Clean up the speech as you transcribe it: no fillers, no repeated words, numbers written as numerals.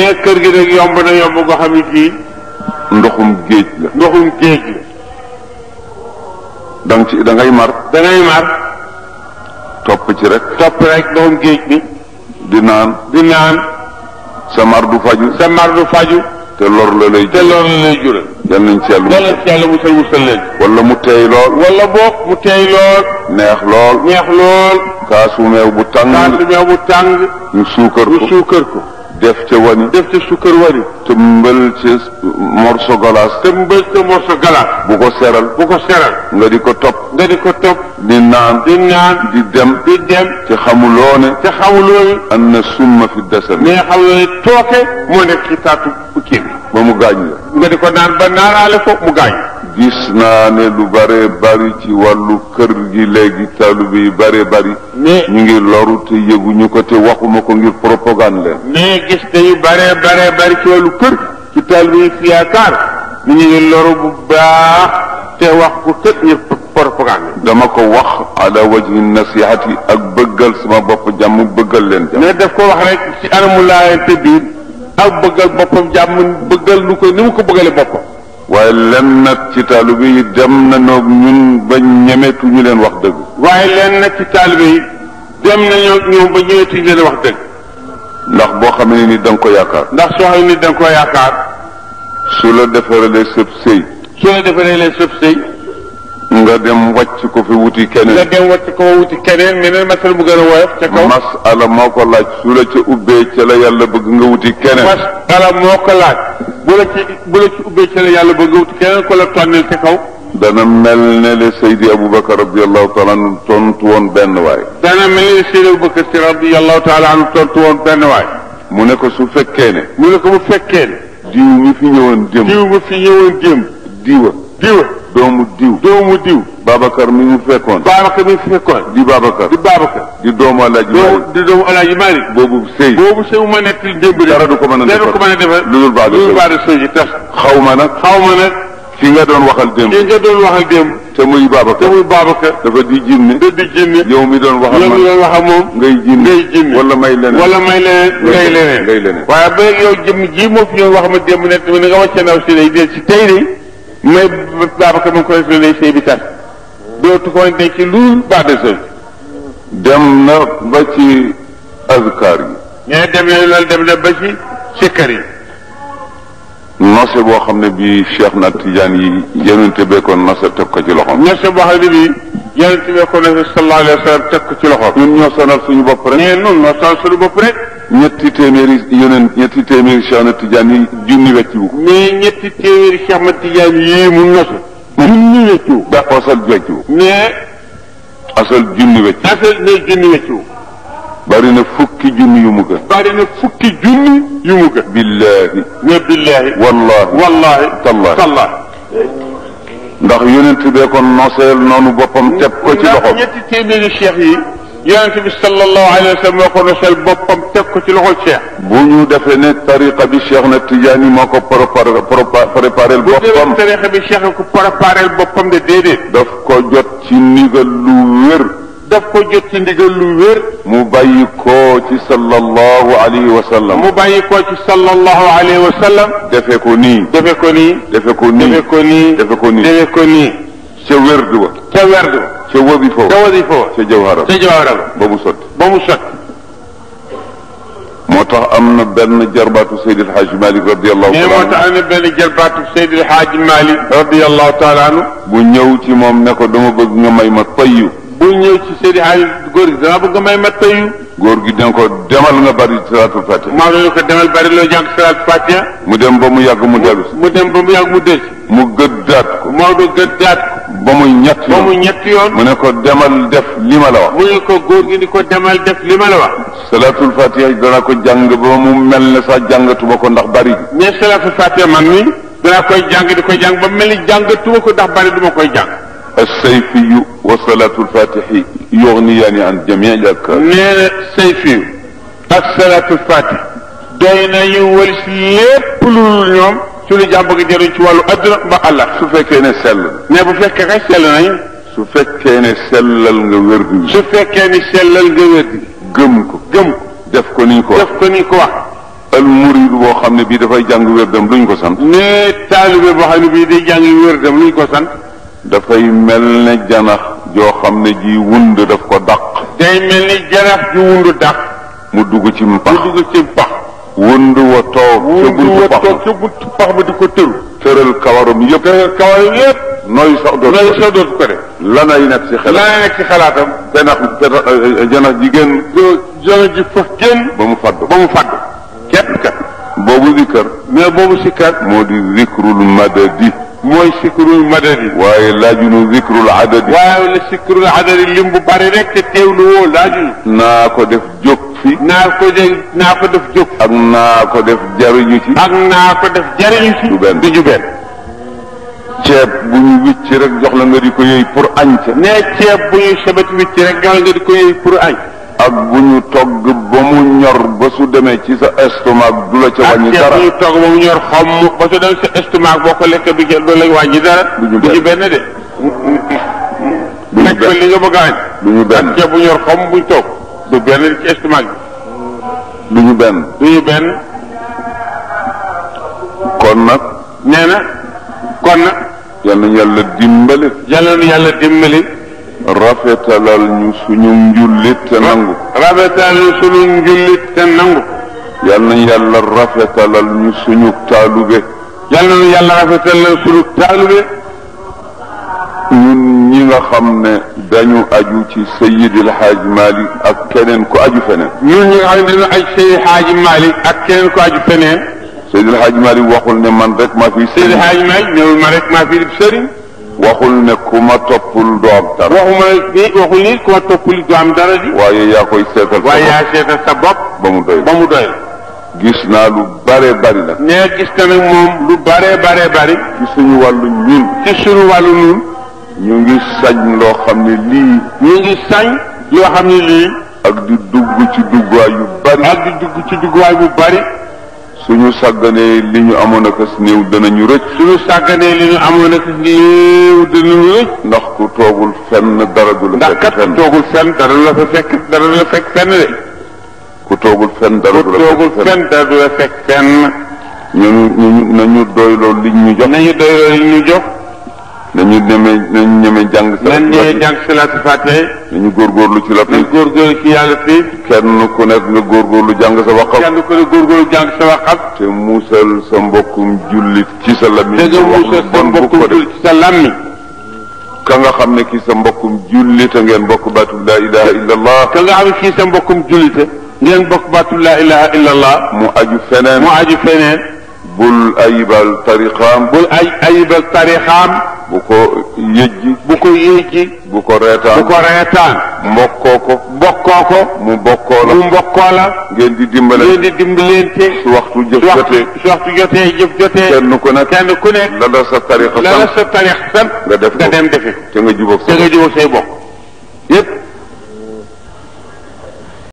mais kër gi nag yomb na yomb nga xam ne fii ndoxum géej la. ndoxum géej la. da ngay mar. da ngay mar. topp ci rek. topp rek ndoxum géej bi. di naan. di naan. sa mar du faju. sa mar du faju. te lor la lay. te lor la lay jural. yal nañ ci yàlla musal leen. wala mu teey lool. wala boog mu teey lool. neex lool. neex lool. kaasu meew bu tàng. kaasu meew bu tàng. ñu suukar ko. def ca wani. def ca suukar wani. te mbël ca morso galaas. bu ko seral. nga di ko topp. di naan. di dem. te xamuloo ne. an na summa fi dasam. mais xamuloo ne tooke moo nekk ci taatu kii bi. ba mu gaañ la. nga di ko naan ba naanaale ko mu gaañ. gis naa ne lu bare bari ci wàllu kër gi léegi taalibe yi bare bari. mais ñu ngi loru te yëguñu ko te waxuma ko ngir propagande leen. mais gis nañu bare bari ci wàllu kër ci taalibe yi fi yaakaar ñu ngi loru bu baax te wax ko kër ngir propagande. dama ko wax ala wajhi nasihati ak bëggal sama bopp jàmm bëggal leen jàmm. mais daf ko wax rek ci anamu laayante biir ak bëggal boppam jàmm bëggal lu ko ni mu ko bëggale boppam. waaye lenn nag ci taalibe yi dem na noog ñun ba ñemetu ñu leen wax dëgg. waaye lenn nag ci taalibe yi dem nañoo ñoom ba ñemetu ñu leen wax dëgg. ndax boo xamee ni da nga ko yaakaar. ndax soo xam ni da nga ko yaakaar. su la defalee sëb sëy. nga dem wàcc ko fi wuti keneen. meneen masala mu gën a woyof ca kaw. masala moo ko laaj su la ca ubbee ca la yàlla bëgg nga wuti keneen. masala moo ko laaj. bu la ci ubbee ca la yàlla bëgg nga wuti keneen ko la tonnel ca kaw. dana mel ne le Seydi Aboubacar radiyallahu taala anhu tontu woon benn waay. dana mel ne le Seydi Aboubacar si radiyallahu taala anhu tontu woon benn waay. mu ne ko su fekkee ne. bu fekkee ne. diw mi fi ñëwoon démb. diwa. doomu diw. Babacar mi mu fekkoon. di Babacar. di doomu Alaaji Maalik. boobu sëy ma nekk démb dara du ko mën a defar lu dul baada sëy tas. xaw ma nag. ki nga doon waxal démb. te muy Babacar. dafa di jinne. yow mi doon waxal moom. ngay jinne. wala may leneen. waaye ba yow jëm ji moo fi ñëw wax ma démb nekk ni nga wàcce ndaw si day del si tey de. may Babacar ma ngi koy lay sëy bi tas. dootu ko nekk ci lu baada sëy. dem na ba ci azkar yi. mais dem na ba ci sikkar yi. nose boo xam ne bii Cheikh na Tidiane yi yonente bee ko nose teg ko ci loxoom. nose boo xam ne bii yonente bee ko nose sallallahu alayhi wa sallam teg ko ci loxoom. ñun ñoo sonal suñu bopp rek. mais ñun ñoo sonal suñu bopp rek. ñetti téeméeri Cheikh na Tidiane yi junni wecciwu. mais ñetti téeméeri Cheikh na Tidiane yi mu nose. junni wecciwu. ba asal wecciwu. mais. asal junni wecciwu. bari na fukki junni yu mu gën. billaahi. wallahi. tallaahi. ndax yonent bee ko noseel noonu boppam teg ko ci loxo. ñetti téeméeri cheikh yi. yonent bi sallallahu alayhi wa sallam moo ko noseel boppam teg ko ci loxo cheikh. bu ñu defee ne tariqa bi Cheikh na Tidiane moo ko préparé boppam. tariqa bi cheikh ko préparé boppam de déedéet. daf ko jot ci ndigal lu wér. mu bàyyi ko ci sallallahu alayhi wa sallam. defe ko nii. ca werd wa. ca wadifa wa. ca jawhara ba mu sotti. moo tax am na benn jarbaatu Seydi El Hadj Malick radiyallahu taala anhu. bu ñëw ci moom ne ko dama bëgg nga may ma tayyu. bu ñëw ci Seydi Hadj góor gi dama bëgg nga may ma tayyu. góor gi dina ko demal nga bari salaatul fatiha. maa ngi ko demal bari loo jàng salaatul fatiha. mu dem ba mu yàgg mu dellu si. mu gëddaat ko. Maodo gëddaat ko. ba muy ñetti yoon. mu ne ko demal def li ma la wax. mu ne ko góor gi ni ko demal def li ma la wax. salaatul fatiha dana ko jàng ba mu mel ne sax jàngatuma ko ndax bari gi. mais salaatul fatiha man mi danaa koy jàng di ko jàng ba mel ni jàngatuma ko ndax bari duma koy jàng. as-sayfiyu wa salaatul fatihi yughniyaani an jamii al-adkaar. nee na sayfiyu ak salaatul fatiha doy nañu wëlis lépp lu ñoom. su lu jàmm bëgg jëriñ ci wàllu adduna ba àlla. su fekkee ne sell. mais bu fekkee kay sell nañu. su fekkee ne sellal nga wér di. gëm ko. def ko ni ko wax. al murid boo xam ne bii dafay jàng wérdam luñ ko sant. ne taalibe boo xam ne bii day jàng wérdam luñ ko sant. dafay mel ne janax joo xam ne ji wund daf ko dàq. day mel ni janax ju wundu dàq. mu dugg ci pax. mu dugg ci pax. wund wa toog. ca buntu pax ba di ko tëru. tëral kawaram yëpp. tëral kawaram yëpp. nooy sax dootu ko def. lanay nekk ci xel. lanay nekk ci xalaatam. janax jigéen. janax ji foof génn. ba mu fàdd. képp kat. boobu zikkar. mais boobu sikkar. moo di zikrul madadi. mooy sikrul madadi. waaye laajunu zikrul adadi. waaye la sikrul adadi lim bu bari rek te teewlu woo laajunu. naa ko def jóg fi. naa ko def jóg. ak naa ko def jariñu ci. ak naa ko def jariñu ci. du benn du ñu benn. ceeb bu ñu wicc rek jox la nga di ko yëy pour añ ca. ne ceeb bu ñu sebet wicc rek jox la nga di ko yëy pour añ. ak bu ñu togg ba mu ñor ba su demee ci sa estomac du la ca wàññi dara. ak ceeb bu ñu togg ba mu ñor xom ba su dem sa estomac boo ko lekk du la wàññi dara. du ñu benn de. nekk li nga bëgg a añ. du ñu benn ak ceeb bu ñor xom buñ togg du benn ci estomac bi. du ñu benn. kon nag. nee na kon nag. yal nañu yàlla dimbali. rafetalal ñu suñu njullit te nangu. rafetalal suñu njullit te nangu. yal nañu yàlla rafetalal ñu suñu taalube. yal nañu yàlla rafetalal suñu taalube. ñun ñi nga xam ne dañu aju ci Seydil Hadj Malick ak keneen ku aju feneen. ñun ñi nga xam ne dañu aju Seydil Hadj Malick ak keneen ku aju feneen. Seydil Hadj Malick waxul ne man rek maa fi. Seydil Hadj Malick ñëwul ma rek maa fi sëriñ. waxul ne ku ma toppul doo am dara. waxul ni ku ma toppul doo am dara di. waaye yaa koy seetal. waaye yaa seetal sa bopp. ba mu doy. gis naa lu bare bari nag. nee gis na nag moom lu bare bari. ci suñu wàllu ñun. ñu ngi sañ loo xam ne lii. ak di dugg ci dugguwaay yu bari. suñu sàgganee li ñu amoon ak as néew danañu rëcc. ndax ku toogul fenn dara du la fekk fenn. dara du la fekk fenn de. ku toogul fenn dara du la fekk fenn. nañu doyloo li ñu jox. nañu ñeme jàng salaatu faatiha. nañu góorgóorlu ci la. nañu góorgóorlu ci yàlla fii. kenn ku nekk nga góorgóorlu jàng sa waqaf. te muusal sa mbokkum jullit ci sa làmmiñ. ka nga xam ne kii sa mbokkum jullit ngeen bokk baatu laa ilaha illa allah. mu aju feneen. bul ayibal tariqaam. bu ko yëjji. bu ko reetaan. mbokkoo ko. mu bokkoo la. ngeen di dimbalante. su waxtu jëf jotee. kenn ku nekk. la la sa tariqa sant. nga dem defe. te nga jubóog say bokk. yépp